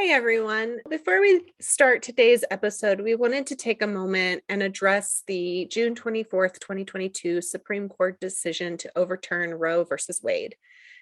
Hey everyone. Before we start today's episode, we wanted to take a moment and address the June 24th, 2022 Supreme Court decision to overturn Roe versus Wade.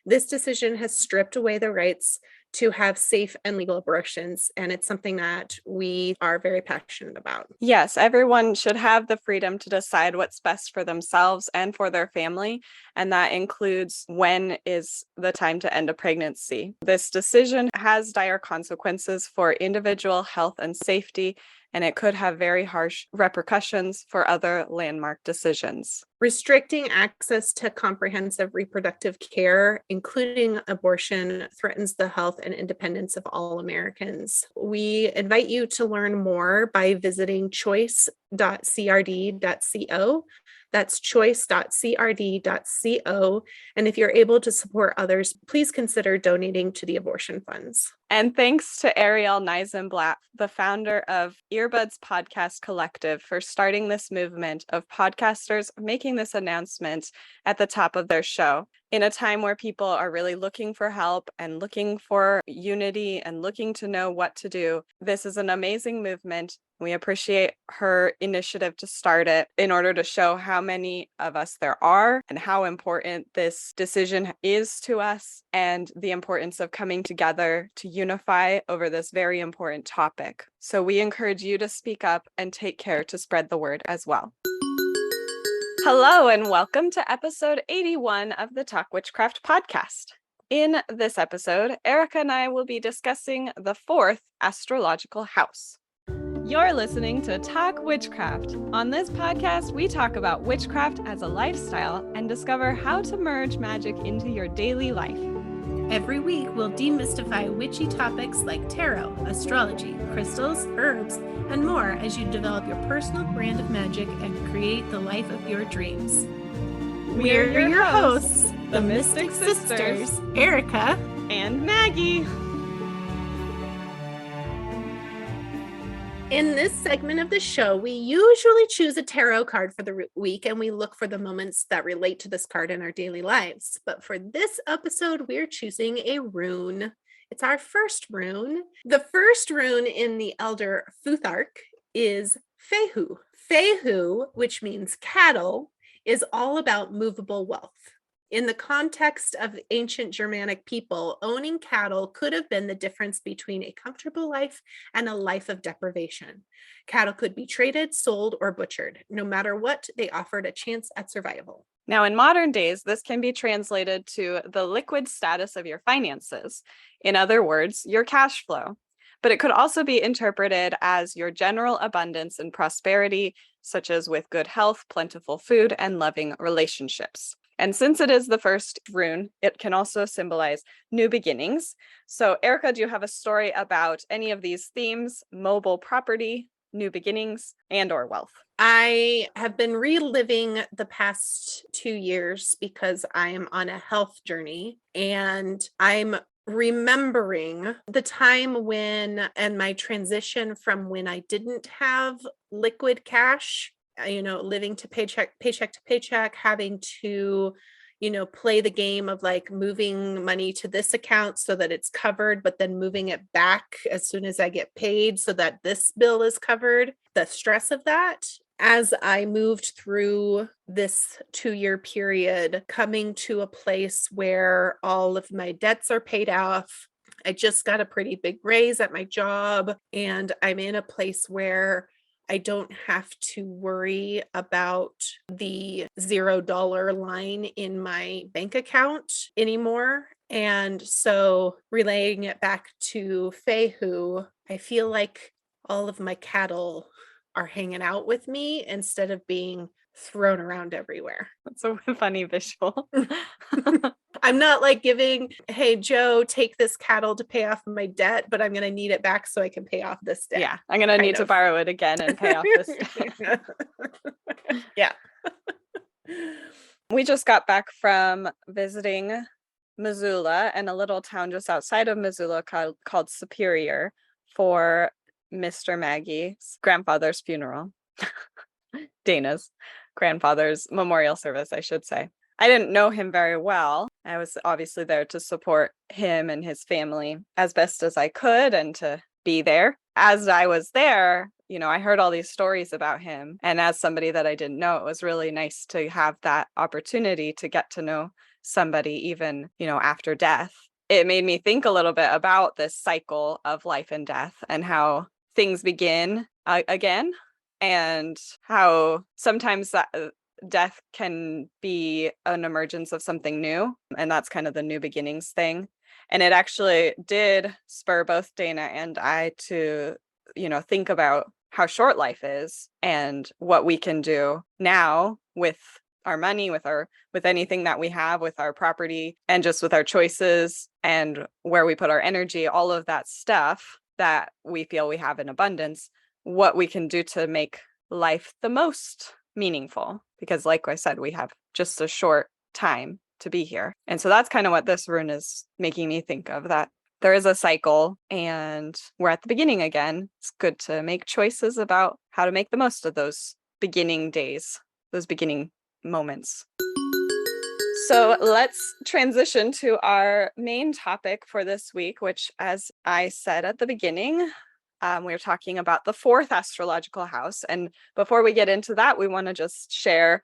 This decision has stripped away the rights to have safe and legal abortions, and it's something that we are very passionate about. Yes, everyone should have the freedom to decide what's best for themselves and for their family, and that includes when is the time to end a pregnancy. This decision has dire consequences for individual health and safety, and it could have very harsh repercussions for other landmark decisions. Restricting access to comprehensive reproductive care, including abortion, threatens the health and independence of all Americans. We invite you to learn more by visiting choice.crd.co. That's choice.crd.co. And if you're able to support others, please consider donating to the abortion funds. And thanks to Ariel Neisenblatt, the founder of Earbuds Podcast Collective, for starting this movement of podcasters making this announcement at the top of their show. In a time where people are really looking for help and looking for unity and looking to know what to do, this is an amazing movement. We appreciate her initiative to start it in order to show how many of us there are and how important this decision is to us and the importance of coming together to unify over this very important topic. So we encourage you to speak up and take care to spread the word as well. Hello and welcome to episode 81 of the Talk Witchcraft podcast. In this episode, Erica and I will be discussing the fourth astrological house. You're listening to Talk Witchcraft. On this podcast, we talk about witchcraft as a lifestyle and discover how to merge magic into your daily life. Every week, we'll demystify witchy topics like tarot, astrology, crystals, herbs, and more as you develop your personal brand of magic and create the life of your dreams. We're your hosts, the Mystic Sisters, Erica and Maggie. In this segment of the show, we usually choose a tarot card for the week and we look for the moments that relate to this card in our daily lives. But for this episode, we're choosing a rune. It's our first rune. The first rune in the Elder Futhark is Fehu. Fehu, which means cattle, is all about movable wealth. In the context of ancient Germanic people, owning cattle could have been the difference between a comfortable life and a life of deprivation. Cattle could be traded, sold, or butchered. No matter what, they offered a chance at survival. Now, in modern days, this can be translated to the liquid status of your finances. In other words, your cash flow. But it could also be interpreted as your general abundance and prosperity, such as with good health, plentiful food, and loving relationships. And since it is the first rune, it can also symbolize new beginnings. So, Erica, do you have a story about any of these themes: mobile property, new beginnings, and or wealth? I have been reliving the past 2 years because I am on a health journey, and I'm remembering the time when, and my transition from when I didn't have liquid cash, living to paycheck to paycheck, having to, play the game of like moving money to this account so that it's covered, but then moving it back as soon as I get paid so that this bill is covered. The stress of that as I moved through this 2-year period, coming to a place where all of my debts are paid off. I just got a pretty big raise at my job, and I'm in a place where I don't have to worry about the $0 line in my bank account anymore. And so relaying it back to Fehu, I feel like all of my cattle are hanging out with me instead of being thrown around everywhere. That's a funny visual. I'm not like giving, hey, Joe, take this cattle to pay off my debt, but I'm going to need it back so I can pay off this debt. Yeah, I'm going to need to borrow it again and pay off this debt. Yeah. We just got back from visiting Missoula and a little town just outside of Missoula called Superior for Mr. Maggie's grandfather's funeral. Dana's grandfather's memorial service, I should say. I didn't know him very well. I was obviously there to support him and his family as best as I could and to be there. As I was there, I heard all these stories about him. And as somebody that I didn't know, it was really nice to have that opportunity to get to know somebody even, after death. It made me think a little bit about this cycle of life and death and how things begin again, and how sometimes that death can be an emergence of something new. And that's kind of the new beginnings thing. And it actually did spur both Dana and I to, think about how short life is and what we can do now with our money, with anything that we have, with our property, and just with our choices and where we put our energy, all of that stuff that we feel we have in abundance, what we can do to make life the most meaningful. Because like I said, we have just a short time to be here. And so that's kind of what this rune is making me think of, that there is a cycle and we're at the beginning again. It's good to make choices about how to make the most of those beginning days, those beginning moments. So let's transition to our main topic for this week, which, as I said at the beginning, we're talking about the 4th astrological house. And before we get into that, we want to just share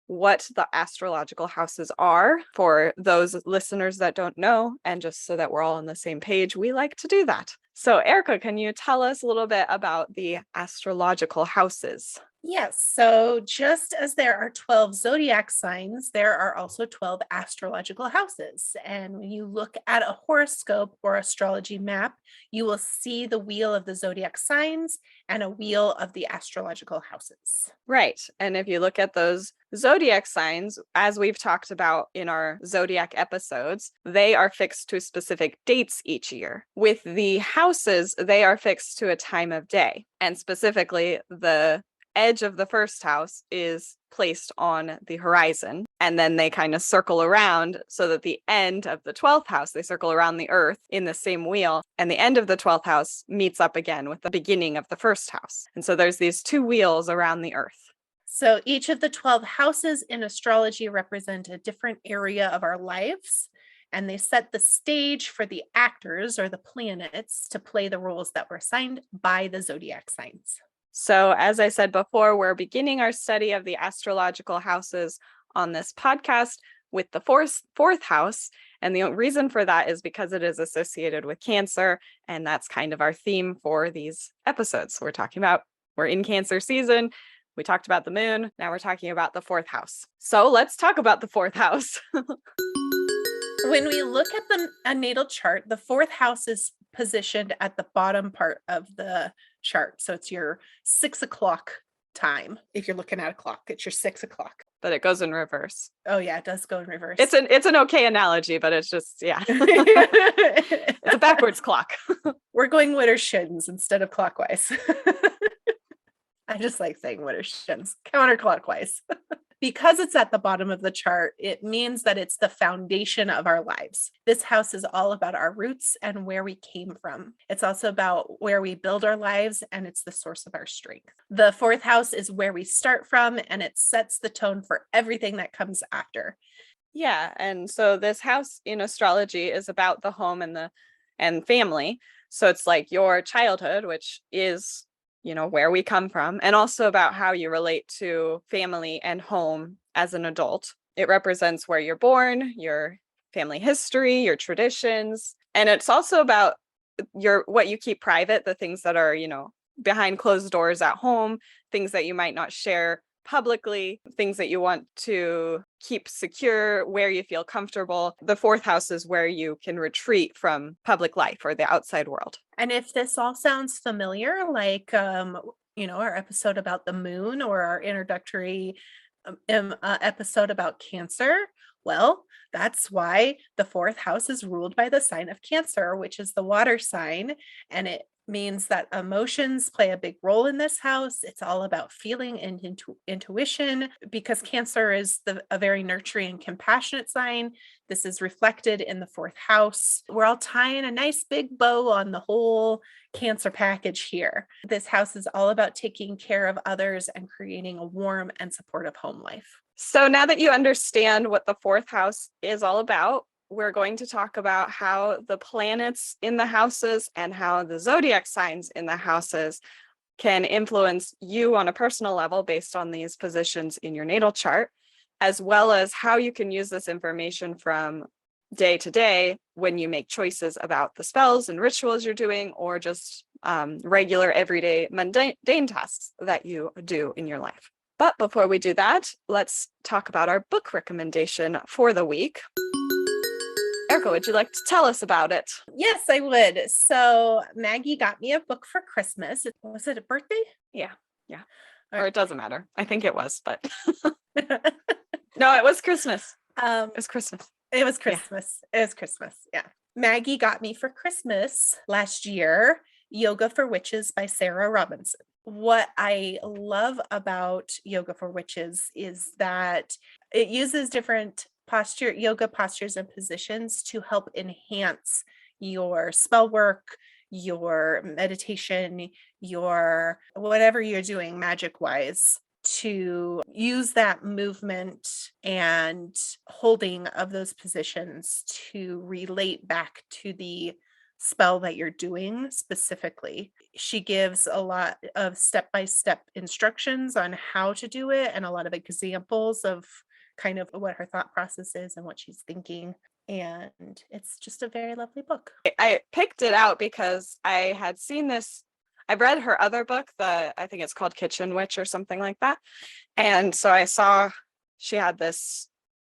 what the astrological houses are for those listeners that don't know, and just so that we're all on the same page, we like to do that. So Erica, can you tell us a little bit about the astrological houses? Yes. So just as there are 12 zodiac signs, there are also 12 astrological houses. And when you look at a horoscope or astrology map, you will see the wheel of the zodiac signs and a wheel of the astrological houses. Right. And if you look at those zodiac signs, as we've talked about in our zodiac episodes, they are fixed to specific dates each year. With the houses, they are fixed to a time of day. And specifically, the edge of the first house is placed on the horizon, and then they kind of circle around so that the end of the 12th house, they circle around the earth in the same wheel, and the end of the 12th house meets up again with the beginning of the first house. And so there's these two wheels around the earth. So each of the 12 houses in astrology represent a different area of our lives, and they set the stage for the actors or the planets to play the roles that were assigned by the zodiac signs. So as I said before, we're beginning our study of the astrological houses on this podcast with the fourth house. And the reason for that is because it is associated with Cancer. And that's kind of our theme for these episodes. We're in Cancer season. We talked about the moon. Now we're talking about the 4th house. So let's talk about the 4th house. When we look at a natal chart, the 4th house is positioned at the bottom part of the chart. So it's your 6 o'clock time. If you're looking at a clock, it's your 6 o'clock. But it goes in reverse. Oh yeah, it does go in reverse. It's an okay analogy, but it's just, yeah. It's a backwards clock. We're going widdershins instead of clockwise. I just like saying widdershins, counterclockwise. Because it's at the bottom of the chart, it means that it's the foundation of our lives. This house is all about our roots and where we came from. It's also about where we build our lives, and it's the source of our strength. The 4th house is where we start from, and it sets the tone for everything that comes after. Yeah, and so this house in astrology is about the home and family. So it's like your childhood, which is where we come from, and also about how you relate to family and home as an adult. It represents where you're born, your family history, your traditions, and it's also about what you keep private, the things that are, behind closed doors at home, things that you might not share publicly, things that you want to keep secure, where you feel comfortable. The 4th house is where you can retreat from public life or the outside world. And if this all sounds familiar, like, our episode about the moon or our introductory episode about Cancer, well, that's why the 4th house is ruled by the sign of Cancer, which is the water sign, and it means that emotions play a big role in this house. It's all about feeling and intuition, because Cancer is a very nurturing and compassionate sign. This is reflected in the fourth house. We're all tying a nice big bow on the whole Cancer package here. This house is all about taking care of others and creating a warm and supportive home life. So now that you understand what the fourth house is all about, we're going to talk about how the planets in the houses and how the zodiac signs in the houses can influence you on a personal level based on these positions in your natal chart, as well as how you can use this information from day to day when you make choices about the spells and rituals you're doing, or just regular, everyday, mundane tasks that you do in your life. But before we do that, let's talk about our book recommendation for the week. Erica, would you like to tell us about it? Yes, I would. So Maggie got me a book for Christmas. Was it a birthday? Yeah. All Or right. it doesn't matter. I think it was, but no, it was Christmas. It was Christmas. It was Christmas. It was Christmas. Yeah. Maggie got me for Christmas last year Yoga for Witches by Sarah Robinson. What I love about Yoga for Witches is that it uses different yoga postures and positions to help enhance your spell work, your meditation, your whatever you're doing magic wise, to use that movement and holding of those positions to relate back to the spell that you're doing specifically. She gives a lot of step-by-step instructions on how to do it and a lot of examples of kind of what her thought process is and what she's thinking. And it's just a very lovely book. I picked it out because I had seen this. I've read her other book, I think it's called Kitchen Witch or something like that. And so I saw she had this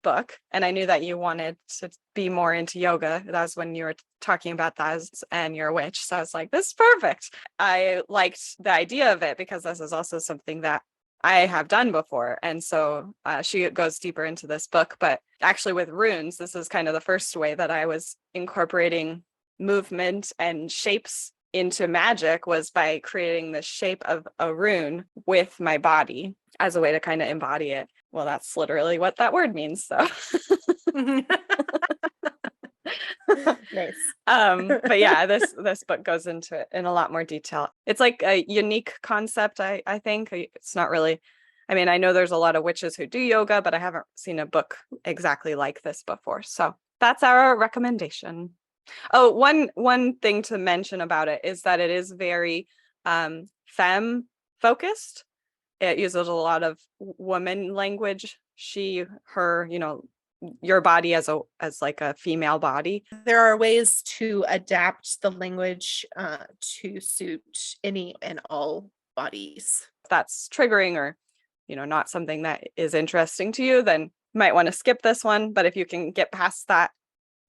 book, and I knew that you wanted to be more into yoga. That was when you were talking about that and you're a witch. So I was like, this is perfect. I liked the idea of it because this is also something that I have done before. And so she goes deeper into this book, but actually with runes, this is kind of the first way that I was incorporating movement and shapes into magic, was by creating the shape of a rune with my body as a way to kind of embody it. Well, that's literally what that word means. So Nice. But yeah, this book goes into it in a lot more detail. It's like a unique concept. I think it's not really, I mean, I know there's a lot of witches who do yoga, but I haven't seen a book exactly like this before. So that's our recommendation. Oh, one thing to mention about it is that it is very femme focused. It uses a lot of woman language. She, her, your body as like a female body. There are ways to adapt the language to suit any and all bodies. If that's triggering or, not something that is interesting to you, then you might want to skip this one. But if you can get past that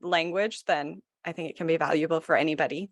language, then I think it can be valuable for anybody.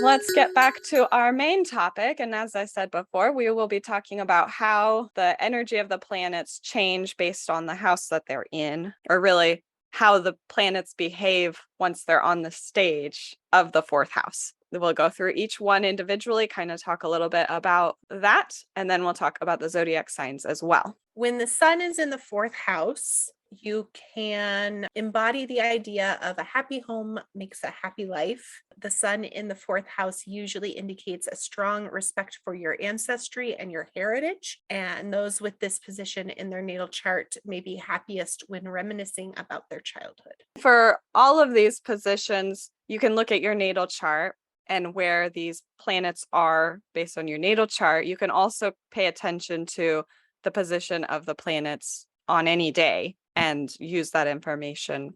Let's get back to our main topic. And as I said before, we will be talking about how the energy of the planets change based on the house that they're in, or really how the planets behave once they're on the stage of the fourth house. We'll go through each one individually, kind of talk a little bit about that, and then we'll talk about the zodiac signs as well. When the sun is in the fourth house, you can embody the idea of a happy home makes a happy life. The sun in the fourth house usually indicates a strong respect for your ancestry and your heritage. And those with this position in their natal chart may be happiest when reminiscing about their childhood. For all of these positions, you can look at your natal chart and where these planets are based on your natal chart. You can also pay attention to the position of the planets on any day and use that information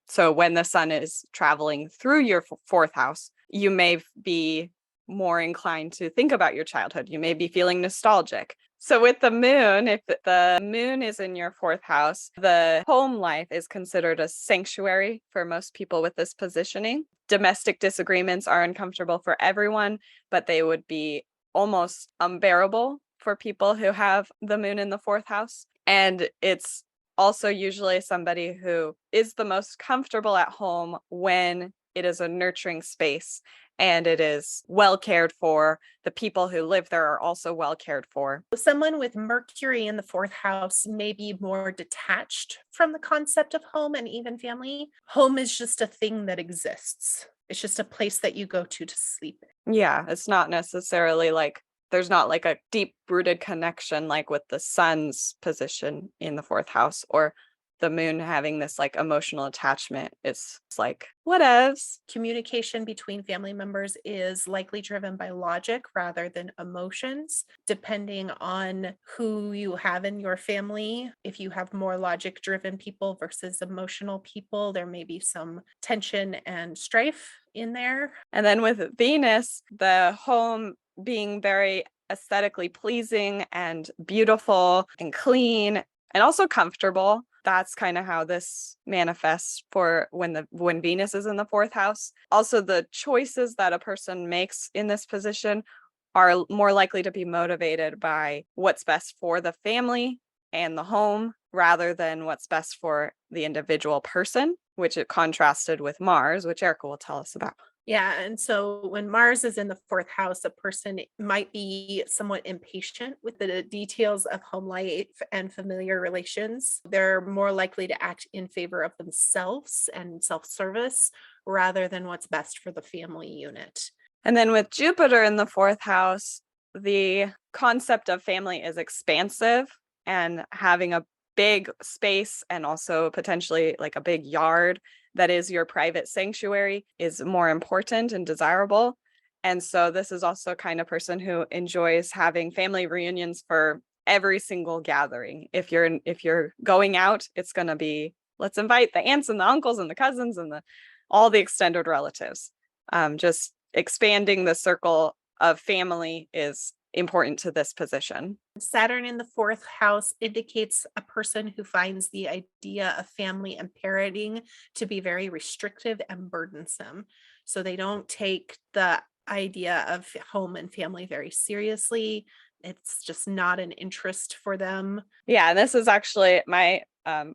so when the sun is traveling through your fourth house, you may be more inclined to think about your childhood. You may be feeling nostalgic. So with the moon, if the moon is in your fourth house, the home life is considered a sanctuary for most people with this positioning. Domestic disagreements are uncomfortable for everyone, but they would be almost unbearable for people who have the moon in the fourth house. And it's also usually somebody who is the most comfortable at home when it is a nurturing space and it is well cared for. The people who live there are also well cared for. Someone with Mercury in the fourth house may be more detached from the concept of home and even family. Home is just a thing that exists. It's just a place that you go to sleep in. Yeah, it's not necessarily like there's not like a deep rooted connection like with the sun's position in the fourth house or the moon having this like emotional attachment. It's like whatevs. Communication between family members is likely driven by logic rather than emotions, depending on who you have in your family. If you have more logic driven people versus emotional people, there may be some tension and strife in there. And then with Venus, the home being very aesthetically pleasing and beautiful and clean and also comfortable. That's kind of how this manifests for when Venus is in the fourth house. Also, the choices that a person makes in this position are more likely to be motivated by what's best for the family and the home rather than what's best for the individual person, which it contrasted with Mars, which Erica will tell us about. Yeah. And so when Mars is in the fourth house, a person might be somewhat impatient with the details of home life and familiar relations. They're more likely to act in favor of themselves and self-service rather than what's best for the family unit. And then with Jupiter in the fourth house, the concept of family is expansive, and having a big space and also potentially like a big yard that is your private sanctuary is more important and desirable. And so this is also kind of person who enjoys having family reunions for every single gathering. If you're going out, it's going to be, let's invite the aunts and the uncles and the cousins and all the extended relatives. Just expanding the circle of family is important to this position. Saturn in the fourth house indicates a person who finds the idea of family and parenting to be very restrictive and burdensome. So they don't take the idea of home and family very seriously. It's just not an interest for them. Yeah, and this is actually my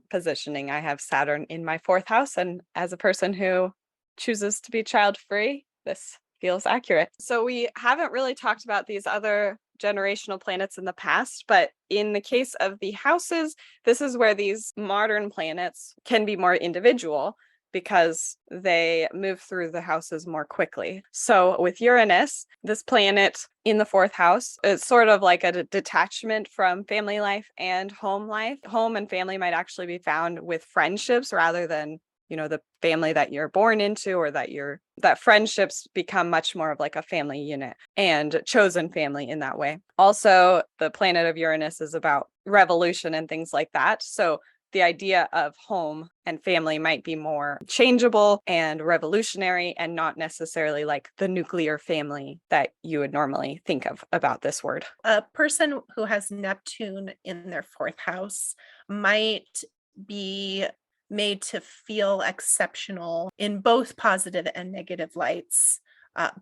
positioning. I have Saturn in my fourth house, and as a person who chooses to be child-free, this feels accurate. So we haven't really talked about these other generational planets in the past, but in the case of the houses, this is where these modern planets can be more individual because they move through the houses more quickly. So with Uranus, this planet in the fourth house, it's sort of like a detachment from family life and home life. Home and family might actually be found with friendships rather than the family that you're born into, or that friendships become much more of like a family unit and chosen family in that way. Also, the planet of Uranus is about revolution and things like that. So the idea of home and family might be more changeable and revolutionary and not necessarily like the nuclear family that you would normally think of about this word. A person who has Neptune in their fourth house might be made to feel exceptional in both positive and negative lights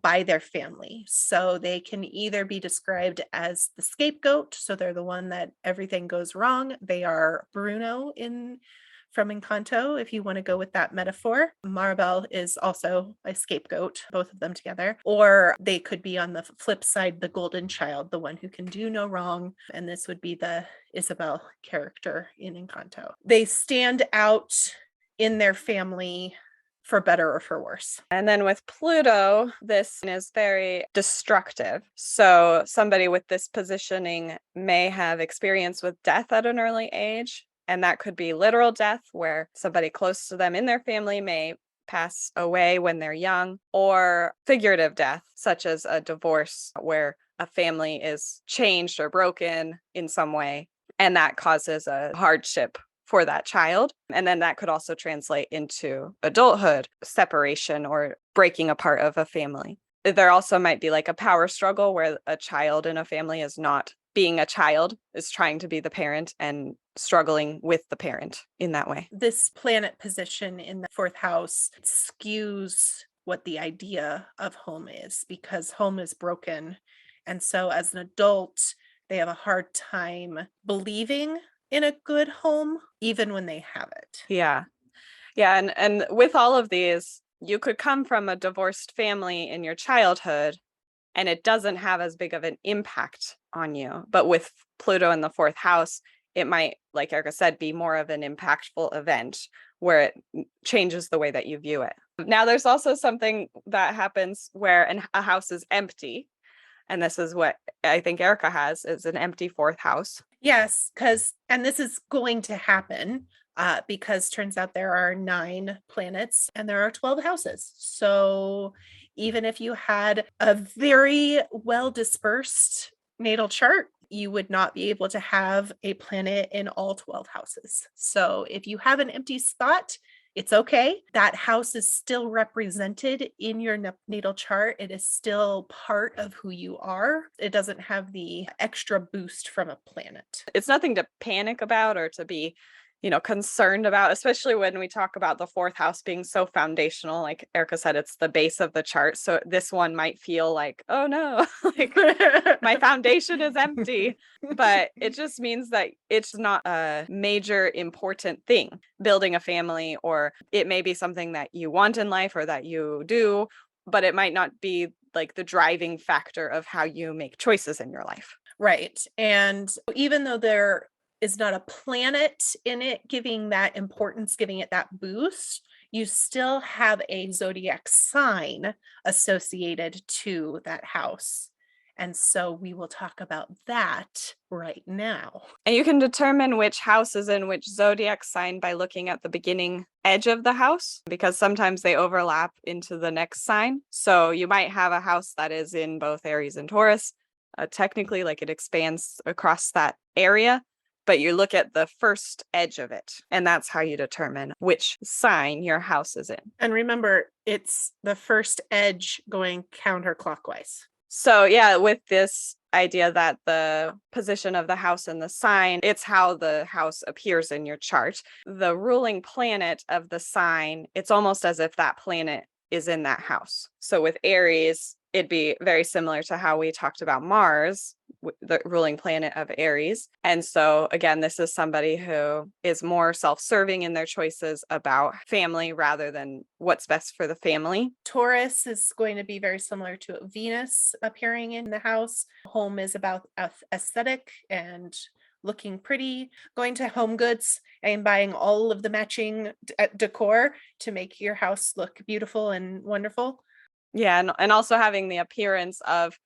by their family. So they can either be described as the scapegoat, so they're the one that everything goes wrong. They are Bruno from Encanto, if you want to go with that metaphor. Maribel is also a scapegoat, both of them together. Or they could be on the flip side, the golden child, the one who can do no wrong. And this would be the Isabel character in Encanto. They stand out in their family for better or for worse. And then with Pluto, this is very destructive. So somebody with this positioning may have experience with death at an early age. And that could be literal death, where somebody close to them in their family may pass away when they're young, or figurative death, such as a divorce, where a family is changed or broken in some way, and that causes a hardship for that child. And then that could also translate into adulthood, separation, or breaking apart of a family. There also might be like a power struggle where a child in a family is not being a child, is trying to be the parent and struggling with the parent in that way. This planet position in the fourth house skews what the idea of home is, because home is broken. And so as an adult, they have a hard time believing in a good home, even when they have it. Yeah. And with all of these, you could come from a divorced family in your childhood and it doesn't have as big of an impact on you. But with Pluto in the fourth house, it might, like Erica said, be more of an impactful event where it changes the way that you view it. Now, there's also something that happens where a house is empty. And this is what I think Erica has, is an empty fourth house. Yes, and this is going to happen because turns out there are 9 planets and there are 12 houses. So even if you had a very well dispersed natal chart, you would not be able to have a planet in all 12 houses. So if you have an empty spot, it's okay. That house is still represented in your natal chart. It is still part of who you are. It doesn't have the extra boost from a planet. It's nothing to panic about or to be, concerned about, especially when we talk about the fourth house being so foundational. Like Erica said, it's the base of the chart. So this one might feel like, oh no, like my foundation is empty. But it just means that it's not a major important thing, building a family, or it may be something that you want in life or that you do, but it might not be like the driving factor of how you make choices in your life. Right. And even though there is not a planet in it giving that importance, giving it that boost, you still have a zodiac sign associated to that house. And so we will talk about that right now. And you can determine which house is in which zodiac sign by looking at the beginning edge of the house, because sometimes they overlap into the next sign. So you might have a house that is in both Aries and Taurus. Technically, like it expands across that area, but you look at the first edge of it, and that's how you determine which sign your house is in. And remember, it's the first edge going counterclockwise. So yeah, with this idea that the position of the house in the sign, it's how the house appears in your chart. The ruling planet of the sign, it's almost as if that planet is in that house. So with Aries, it'd be very similar to how we talked about Mars, the ruling planet of Aries. And so again, this is somebody who is more self-serving in their choices about family rather than what's best for the family. Taurus is going to be very similar to Venus appearing in the house. Home is about aesthetic and looking pretty, going to Home Goods and buying all of the matching decor to make your house look beautiful and wonderful. Yeah, and also having the appearance of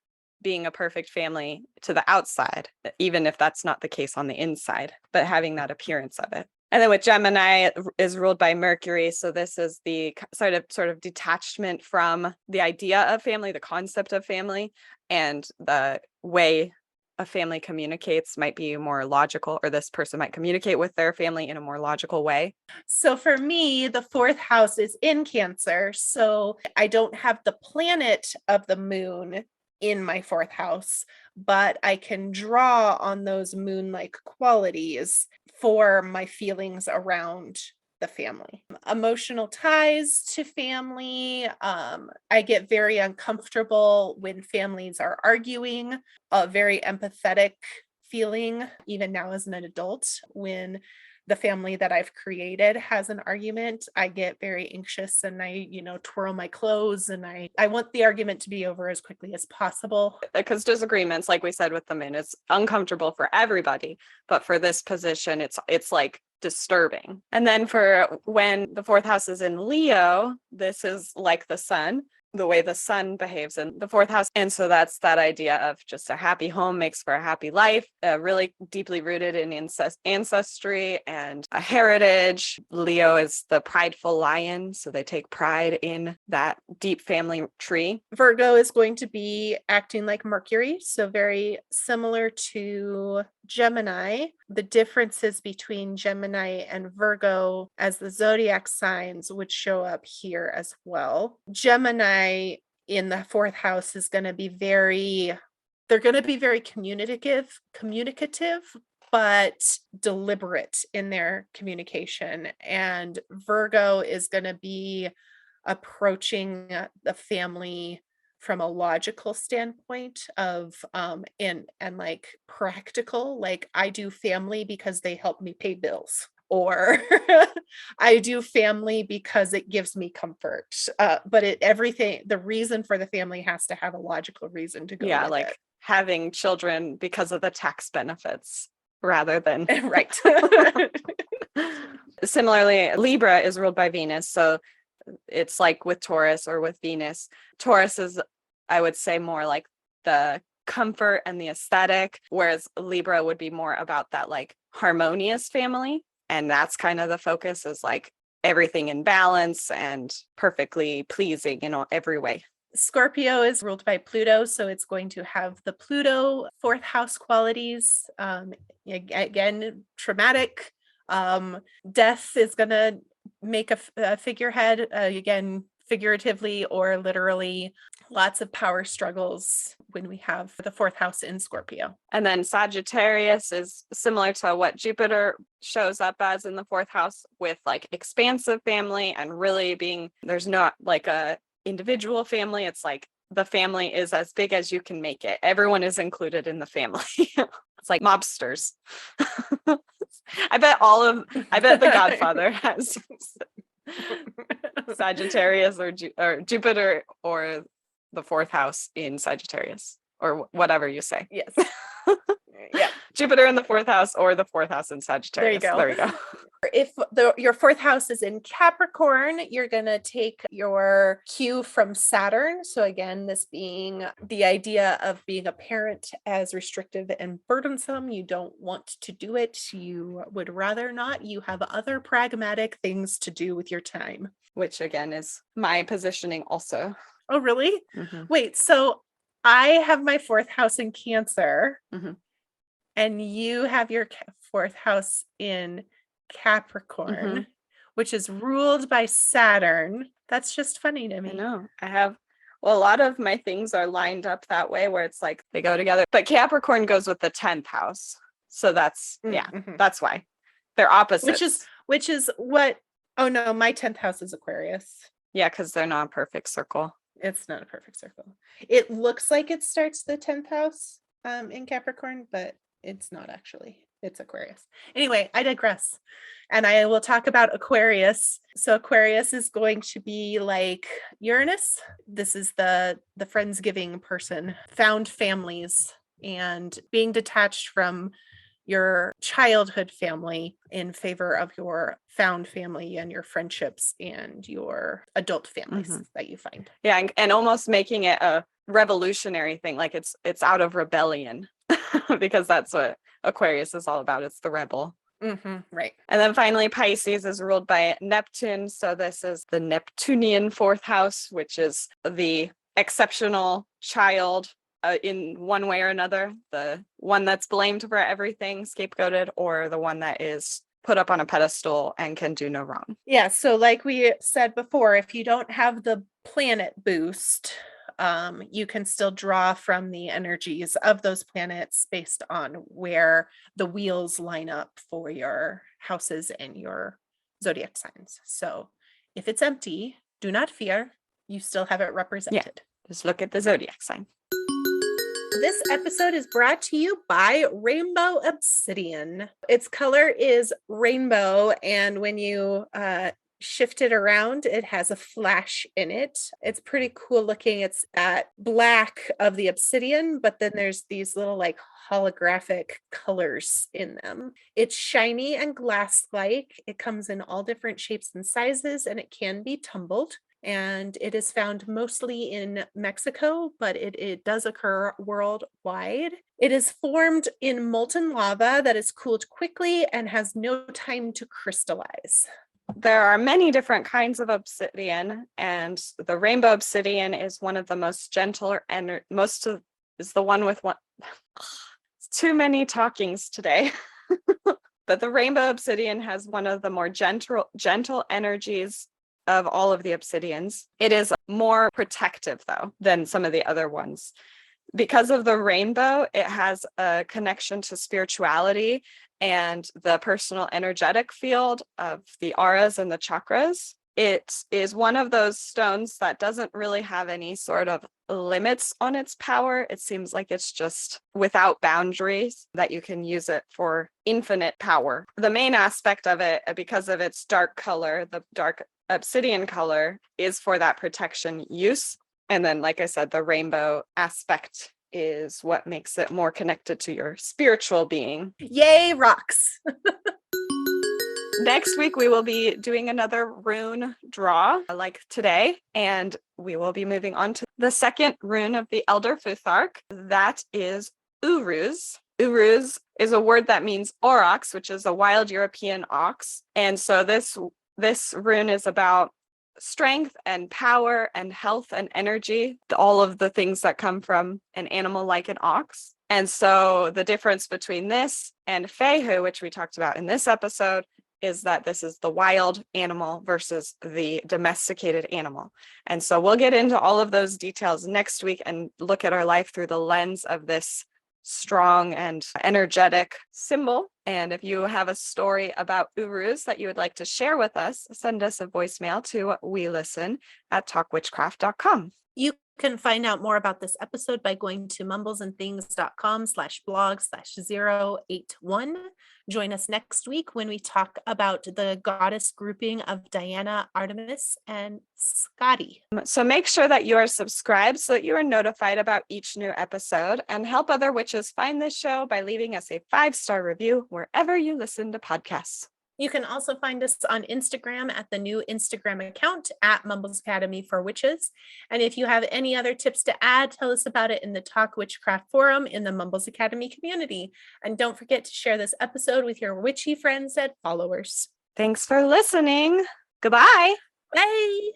being a perfect family to the outside, even if that's not the case on the inside, but having that appearance of it. And then with Gemini, it is ruled by Mercury. So this is the sort of detachment from the idea of family, the concept of family, and the way a family communicates might be more logical, or this person might communicate with their family in a more logical way. So for me, the fourth house is in Cancer. So I don't have the planet of the moon in my fourth house, but I can draw on those moon-like qualities for my feelings around the family. Emotional ties to family. I get very uncomfortable when families are arguing, a very empathetic feeling, even now as an adult, when the family that I've created has an argument. I get very anxious and I, twirl my clothes and I want the argument to be over as quickly as possible. Because disagreements, like we said with the moon, it's uncomfortable for everybody, but for this position, it's like disturbing. And then for when the fourth house is in Leo, this is like the sun, the way the sun behaves in the fourth house. And so that's that idea of just a happy home makes for a happy life, really deeply rooted in ancestry and a heritage. Leo is the prideful lion, so they take pride in that deep family tree. Virgo is going to be acting like Mercury, so very similar to Gemini. The differences between Gemini and Virgo as the zodiac signs would show up here as well. Gemini in the fourth house is going to be very communicative, but deliberate in their communication. And Virgo is going to be approaching the family from a logical standpoint of and like practical, like I do family because they help me pay bills. or I do family because it gives me comfort. But everything, the reason for the family has to have a logical reason to go with like it. having children because of the tax benefits rather than Right. Similarly, Libra is ruled by Venus, so it's like with Taurus or with Venus. Taurus is, I would say, more like the comfort and the aesthetic, whereas Libra would be more about that like harmonious family. And that's kind of the focus, is like everything in balance and perfectly pleasing in every way. Scorpio is ruled by Pluto, so it's going to have the Pluto fourth house qualities. Again, traumatic. Death is going to make a figurehead, again, figuratively or literally. Lots of power struggles when we have the fourth house in Scorpio. And then Sagittarius is similar to what Jupiter shows up as in the fourth house, with like expansive family and really being, there's not like a individual family. It's like the family is as big as you can make it. Everyone is included in the family. It's like mobsters. I bet the Godfather has Sagittarius or Jupiter or the fourth house in Sagittarius, or whatever you say. Yes. Yeah. Jupiter in the fourth house or the fourth house in Sagittarius. There you go. If your fourth house is in Capricorn, you're going to take your cue from Saturn. So again, this being the idea of being a parent as restrictive and burdensome. You don't want to do it. You would rather not. You have other pragmatic things to do with your time. Which again is my positioning also. Oh, really? Mm-hmm. Wait, so I have my fourth house in Cancer, and you have your fourth house in Capricorn, which is ruled by Saturn. That's just funny to me. I know. A lot of my things are lined up that way, where it's like they go together. But Capricorn goes with the 10th house. So that's, that's why. They're opposites. Which is what, oh no, my 10th house is Aquarius. Yeah, because they're not a perfect circle. It's not a perfect circle. It looks like it starts the 10th house in Capricorn, but it's not actually. It's Aquarius. Anyway, I digress. And I will talk about Aquarius. So Aquarius is going to be like Uranus. This is the friendsgiving person, found families, and being detached from your childhood family in favor of your found family and your friendships and your adult families that you find. Yeah, and almost making it a revolutionary thing, like it's out of rebellion, because that's what Aquarius is all about. It's the rebel. Right. And then finally, Pisces is ruled by Neptune. So this is the Neptunian fourth house, which is the exceptional child, in one way or another, the one that's blamed for everything, scapegoated, or the one that is put up on a pedestal and can do no wrong. Yeah. So like we said before, if you don't have the planet boost, you can still draw from the energies of those planets based on where the wheels line up for your houses and your zodiac signs. So if it's empty, do not fear. You still have it represented. Yeah. Just look at the zodiac sign. This episode is brought to you by Rainbow Obsidian. Its color is rainbow, and when you shift it around, it has a flash in it. It's pretty cool looking. It's that black of the obsidian, but then there's these little like holographic colors in them. It's shiny and glass-like. It comes in all different shapes and sizes, and it can be tumbled. And it is found mostly in Mexico, but it does occur worldwide. It is formed in molten lava that is cooled quickly and has no time to crystallize. There are many different kinds of obsidian, and the rainbow obsidian is one of the most gentle, and is the one with one. It's too many talkings today. But the rainbow obsidian has one of the more gentle energies of all of the obsidians. It is more protective, though, than some of the other ones. Because of the rainbow, it has a connection to spirituality and the personal energetic field of the auras and the chakras. It is one of those stones that doesn't really have any sort of limits on its power. It seems like it's just without boundaries, that you can use it for infinite power. The main aspect of it, because of its dark color, the dark obsidian color, is for that protection use. And then, like I said, the rainbow aspect is what makes it more connected to your spiritual being. Yay, rocks. Next week, we will be doing another rune draw like today, and we will be moving on to the second rune of the Elder Futhark. That is Uruz. Uruz is a word that means aurochs, which is a wild European ox. And so this rune is about strength and power and health and energy, all of the things that come from an animal like an ox. And so the difference between this and Fehu, which we talked about in this episode, is that this is the wild animal versus the domesticated animal. And so we'll get into all of those details next week and look at our life through the lens of this strong and energetic symbol. And if you have a story about Uruz that you would like to share with us, send us a voicemail to welisten@talkwitchcraft.com. You can find out more about this episode by going to mumblesandthings.com/blog/081. Join us next week when we talk about the goddess grouping of Diana, Artemis, and Scotty. So make sure that you are subscribed so that you are notified about each new episode, and help other witches find this show by leaving us a 5-star review wherever you listen to podcasts. You can also find us on Instagram at the new Instagram account at Mumbles Academy for Witches. And if you have any other tips to add, tell us about it in the Talk Witchcraft forum in the Mumbles Academy community. And don't forget to share this episode with your witchy friends and followers. Thanks for listening. Goodbye. Bye.